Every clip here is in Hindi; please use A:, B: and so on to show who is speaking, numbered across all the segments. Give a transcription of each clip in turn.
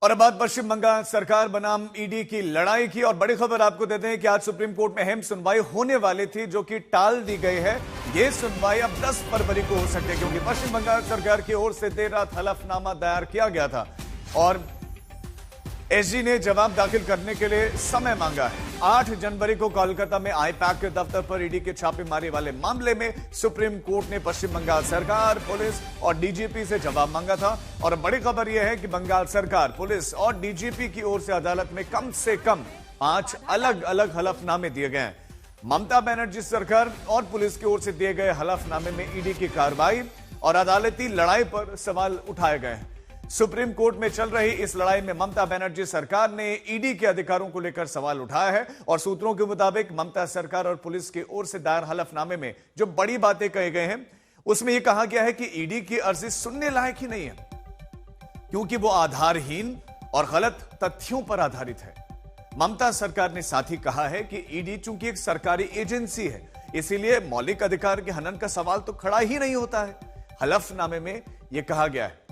A: और अब बात पश्चिम बंगाल सरकार बनाम ईडी की लड़ाई की। और बड़ी खबर आपको देते हैं कि आज सुप्रीम कोर्ट में अहम सुनवाई होने वाली थी, जो कि टाल दी गई है। यह सुनवाई अब 10 फरवरी को हो सकती है, क्योंकि पश्चिम बंगाल सरकार की ओर से देर रात हलफनामा दायर किया गया था और एसजी ने जवाब दाखिल करने के लिए समय मांगा है। 8 जनवरी को कोलकाता में आईपैक के दफ्तर पर ईडी के छापेमारी वाले मामले में सुप्रीम कोर्ट ने पश्चिम बंगाल सरकार, पुलिस और डीजीपी से जवाब मांगा था। और बड़ी खबर यह है कि बंगाल सरकार, पुलिस और डीजीपी की ओर से अदालत में कम से कम 5 अलग अलग हलफनामे दिए गए हैं। ममता बनर्जी सरकार और पुलिस की ओर से दिए गए हलफनामे में ईडी की कार्रवाई और अदालती लड़ाई पर सवाल उठाए गए हैं। सुप्रीम कोर्ट में चल रही इस लड़ाई में ममता बनर्जी सरकार ने ईडी के अधिकारों को लेकर सवाल उठाया है। और सूत्रों के मुताबिक ममता सरकार और पुलिस की ओर से दायर हलफनामे में जो बड़ी बातें कही गई हैं, उसमें यह कहा गया है कि ईडी की अर्जी सुनने लायक ही नहीं है, क्योंकि वो आधारहीन और गलत तथ्यों पर आधारित है। ममता सरकार ने साथ ही कहा है कि ईडी चूंकि एक सरकारी एजेंसी है, इसीलिए मौलिक अधिकार के हनन का सवाल तो खड़ा ही नहीं होता है। हलफनामे में यह कहा गया है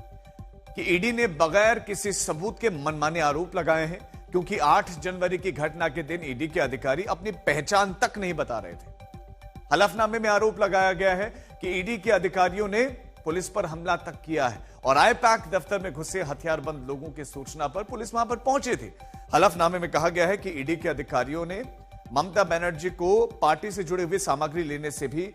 A: कि ईडी ने बगैर किसी सबूत के मनमाने आरोप लगाए हैं, क्योंकि 8 जनवरी की घटना के दिन ईडी के अधिकारी अपनी पहचान तक नहीं बता रहे थे। हलफनामे में आरोप लगाया गया है कि ईडी के अधिकारियों ने पुलिस पर हमला तक किया है और आईपैक दफ्तर में घुसे हथियारबंद लोगों की सूचना पर पुलिस वहां पर पहुंची थी। हलफनामे में कहा गया है कि ईडी के अधिकारियों ने ममता बनर्जी को पार्टी से जुड़ी हुई सामग्री लेने से भी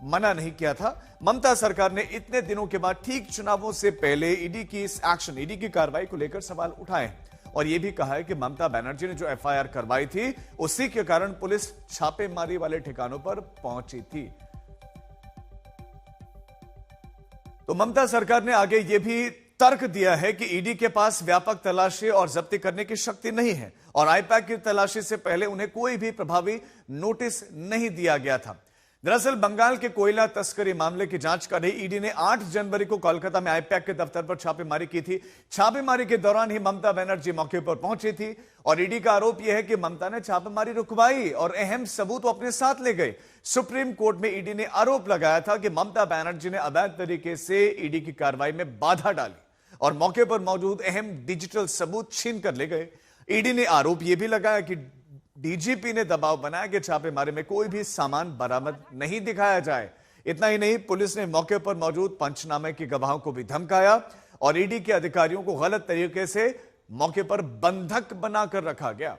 A: मना नहीं किया था। ममता सरकार ने इतने दिनों के बाद ठीक चुनावों से पहले ईडी की कार्रवाई को लेकर सवाल उठाए और यह भी कहा है कि ममता बनर्जी ने जो एफआईआर करवाई थी, उसी के कारण पुलिस छापेमारी वाले ठिकानों पर पहुंची थी। तो ममता सरकार ने आगे यह भी तर्क दिया है कि ईडी के पास व्यापक तलाशी और जब्ती करने की शक्ति नहीं है और आईपैक की तलाशी से पहले उन्हें कोई भी प्रभावी नोटिस नहीं दिया गया था। दरअसल बंगाल के कोयला तस्करी मामले की जांच कर रही ईडी ने 8 जनवरी को कोलकाता में आईपैक के दफ्तर पर छापेमारी की थी। छापेमारी के दौरान ही ममता बनर्जी मौके पर पहुंची थी और ईडी का आरोप यह है कि ममता ने छापेमारी रुकवाई और अहम सबूत अपने साथ ले गए। सुप्रीम कोर्ट में ईडी ने आरोप लगाया था कि ममता बनर्जी ने अवैध तरीके से ईडी की कार्रवाई में बाधा डाली और मौके पर मौजूद अहम डिजिटल सबूत छीन कर ले गए। ईडी ने आरोप यह भी लगाया कि डीजीपी ने दबाव बनाया कि छापेमारी में कोई भी सामान बरामद नहीं दिखाया जाए। इतना ही नहीं, पुलिस ने मौके पर मौजूद पंचनामे के गवाहों को भी धमकाया और ईडी के अधिकारियों को गलत तरीके से मौके पर बंधक बनाकर रखा गया।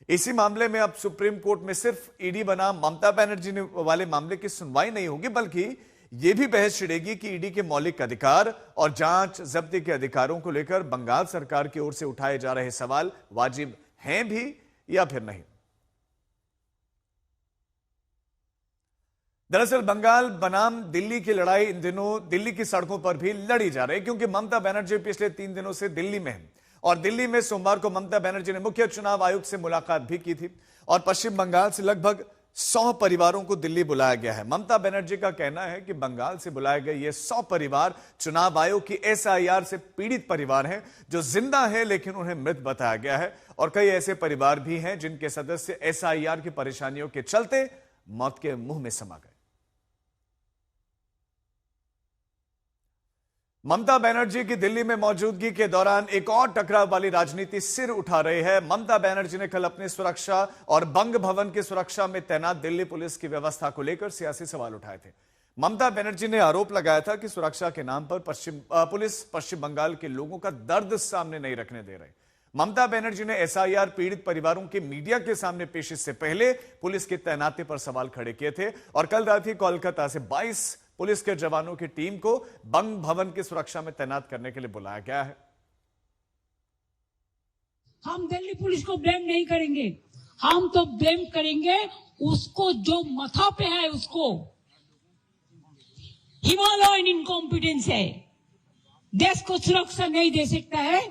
A: इसी मामले में अब सुप्रीम कोर्ट में सिर्फ ईडी बना ममता बनर्जी वाले मामले की सुनवाई नहीं होगी, बल्कि यह भी बहस छिड़ेगी कि ईडी के मौलिक अधिकार और जांच जब्ती के अधिकारों को लेकर बंगाल सरकार की ओर से उठाए जा रहे सवाल वाजिब हैं भी या फिर नहीं। दरअसल बंगाल बनाम दिल्ली की लड़ाई इन दिनों दिल्ली की सड़कों पर भी लड़ी जा रही है, क्योंकि ममता बनर्जी पिछले 3 दिनों से दिल्ली में है और दिल्ली में सोमवार को ममता बनर्जी ने मुख्य चुनाव आयुक्त से मुलाकात भी की थी और पश्चिम बंगाल से लगभग 100 परिवारों को दिल्ली बुलाया गया है। ममता बनर्जी का कहना है कि बंगाल से बुलाए गए ये 100 परिवार चुनाव आयोग की एसआईआर से पीड़ित परिवार हैं, जो जिंदा है लेकिन उन्हें मृत बताया गया है और कई ऐसे परिवार भी हैं जिनके सदस्य एसआईआर की परेशानियों के चलते मौत के मुंह में समा गए। ममता बनर्जी की दिल्ली में मौजूदगी के दौरान एक और टकराव वाली राजनीति सिर उठा रही है। ममता बनर्जी ने कल अपनी सुरक्षा और बंग भवन की सुरक्षा में तैनात दिल्ली पुलिस की व्यवस्था को लेकर सियासी सवाल उठाए थे। ममता बनर्जी ने आरोप लगाया था कि सुरक्षा के नाम पर पुलिस पश्चिम बंगाल के लोगों का दर्द सामने नहीं रखने दे रही। ममता बनर्जी ने एसआईआर पीड़ित परिवारों के मीडिया के सामने पेश से पहले पुलिस की तैनाती पर सवाल खड़े किए थे और कल रात ही कोलकाता से 22 पुलिस के जवानों की टीम को बंग भवन की सुरक्षा में तैनात करने के लिए बुलाया गया है।
B: हम दिल्ली पुलिस को ब्लेम नहीं करेंगे, हम तो ब्लेम करेंगे उसको जो माथा पे है, उसको हिमालयन इनकॉम्पिटेंस है, देश को सुरक्षा नहीं दे सकता है,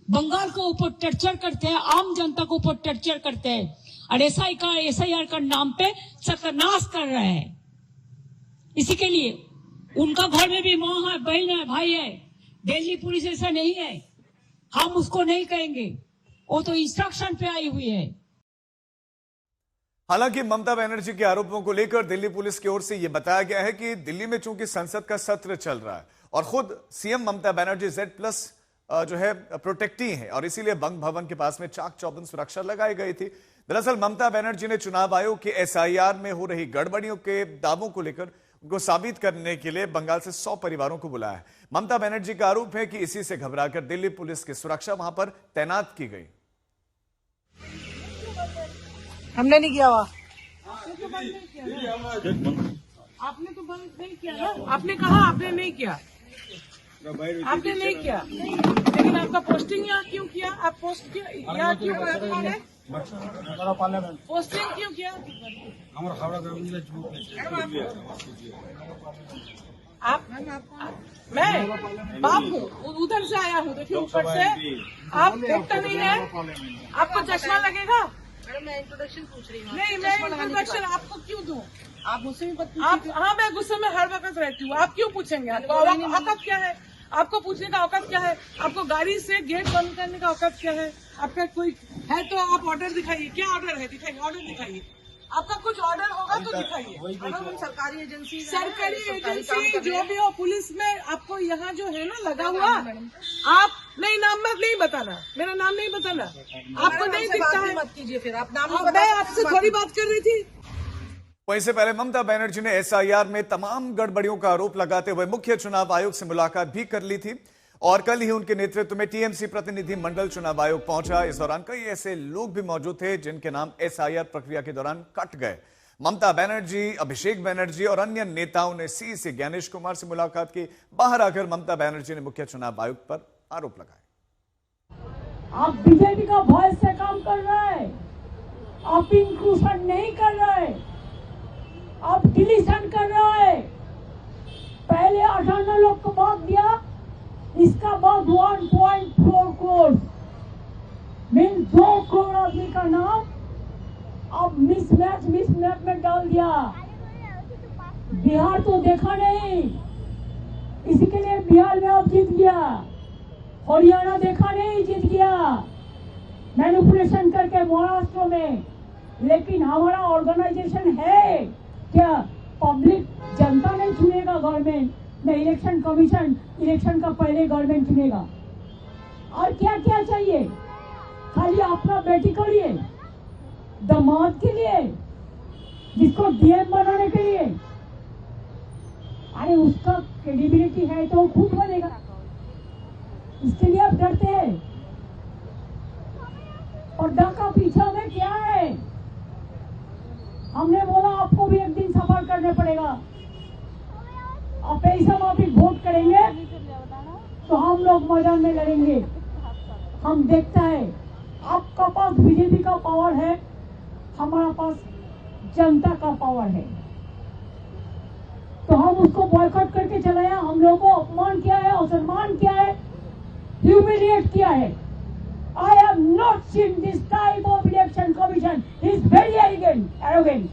B: बंगाल को ऊपर टर्चर करते हैं, आम जनता को ऊपर टर्चर करते हैं और एसआईआर का नाम पे सत्यानाश कर रहे हैं। इसी के लिए उनका घर में भी मां है, बहन है, भाई है। दिल्ली पुलिस ऐसा नहीं है, हम उसको नहीं कहेंगे, वो तो इंस्ट्रक्शन पे आई हुई है।
A: हालांकि ममता बनर्जी के आरोपों को लेकर दिल्ली पुलिस की ओर से यह बताया गया है कि दिल्ली में चूंकि संसद का सत्र चल रहा है और खुद सीएम ममता बनर्जी Z+ जो है प्रोटेक्टी हैं और इसीलिए बंग भवन के पास में चाक चौबंद सुरक्षा लगाई गई थी। दरअसल ममता बनर्जी ने चुनाव आयोग के एसआईआर में हो रही गड़बड़ियों के दावों को लेकर उनको साबित करने के लिए बंगाल से 100 परिवारों को बुलाया है। ममता बनर्जी का आरोप है कि इसी से घबराकर दिल्ली पुलिस की सुरक्षा वहां पर तैनात की गई।
C: हमने नहीं किया हुआ।
D: आपने तो बंद नहीं किया ना। आपने कहा आपने नहीं किया, आपने नहीं किया, लेकिन आपका पोस्टिंग यहाँ क्यों किया? आप पोस्ट यहाँ क्यों पोस्टिंग क्यों किया? आप मैं बाप हूँ, उधर से आया हूँ, देखिए ऊपर से आप देखता नहीं है, आपको चश्मा लगेगा।
C: मैं इंट्रोडक्शन पूछ रही हूँ।
D: नहीं, मैं इंट्रोडक्शन आपको क्यों दूँ?
C: आप मुझसे भी
D: आप हाँ, मैं गुस्से में हर वक्त रहती हूँ। आप क्यों पूछेंगे? आपको औकात क्या है? आपको पूछने का औकात क्या है? आपको गाड़ी से गेट बंद करने का औकात क्या है? आपका कोई है तो आप ऑर्डर दिखाइए। क्या ऑर्डर है? दिखाइए, ऑर्डर दिखाइए। आपका कुछ ऑर्डर होगा तो दिखाइए।
C: हम सरकारी एजेंसी
D: जो भी हो, पुलिस में आपको यहाँ जो है ना लगा हुआ, आप नहीं, नाम मत नहीं बताना, मेरा नाम नहीं बताना, आपको नहीं दिखता है
C: मत कीजिए। फिर आप नाम
D: मैं आपसे थोड़ी बात कर रही थी।
A: वहीं से पहले ममता बनर्जी ने एसआईआर में तमाम गड़बड़ियों का आरोप लगाते हुए मुख्य चुनाव आयोग से मुलाकात भी कर ली थी और कल ही उनके नेतृत्व में टीएमसी प्रतिनिधि मंडल चुनाव आयोग पहुंचा। इस दौरान कई ऐसे लोग भी मौजूद थे जिनके नाम एसआईआर प्रक्रिया के दौरान कट गए। ममता बनर्जी, अभिषेक बनर्जी और अन्य नेताओं ने सीसी ज्ञानेश कुमार से मुलाकात की। बाहर आकर ममता बनर्जी ने मुख्य चुनाव आयुक्त पर आरोप लगाए।
B: आप बीजेपी का भय से काम कर रहे हैं, आप इंक्लूशन नहीं कर रहे, आप डिलीशन कर रहे हैं। पहले 58 लोग को वोट दिया, इसका बाद 1.4 करोड़ मीन 2 करोड़ आदमी का नाम अब मिसमैच में डाल दिया। बिहार तो देखा नहीं, इसी के लिए बिहार में अब जीत गया। हरियाणा देखा नहीं, जीत गया मैनिपुलेशन करके महाराष्ट्र में। लेकिन हमारा ऑर्गेनाइजेशन है क्या? पब्लिक जनता नहीं चुनेगा गवर्नमेंट में, इलेक्शन कमीशन इलेक्शन का पहले गवर्नमेंट चुनेगा। और क्या क्या चाहिए? खाली अपना बेटी के लिए, दामाद के लिए, जिसको डीएम बनाने के लिए। अरे उसका क्रेडिबिलिटी है तो खुद बनेगा, इसके लिए आप डरते हैं। पर्दा का पीछे में क्या है? हमने बोला आपको भी एक दिन सफर करने पड़ेगा। आप ऐसा माफी वोट करेंगे तो हम लोग मैदान में लड़ेंगे। हम देखता है आपका पास बीजेपी का पावर है, हमारा पास जनता का पावर है, तो हम उसको बॉयकॉट करके चलाया। हम लोगों को अपमान किया है, असम्मान किया है, ह्यूमिलिएट किया है। I have not seen this type of election commission. He is very arrogant.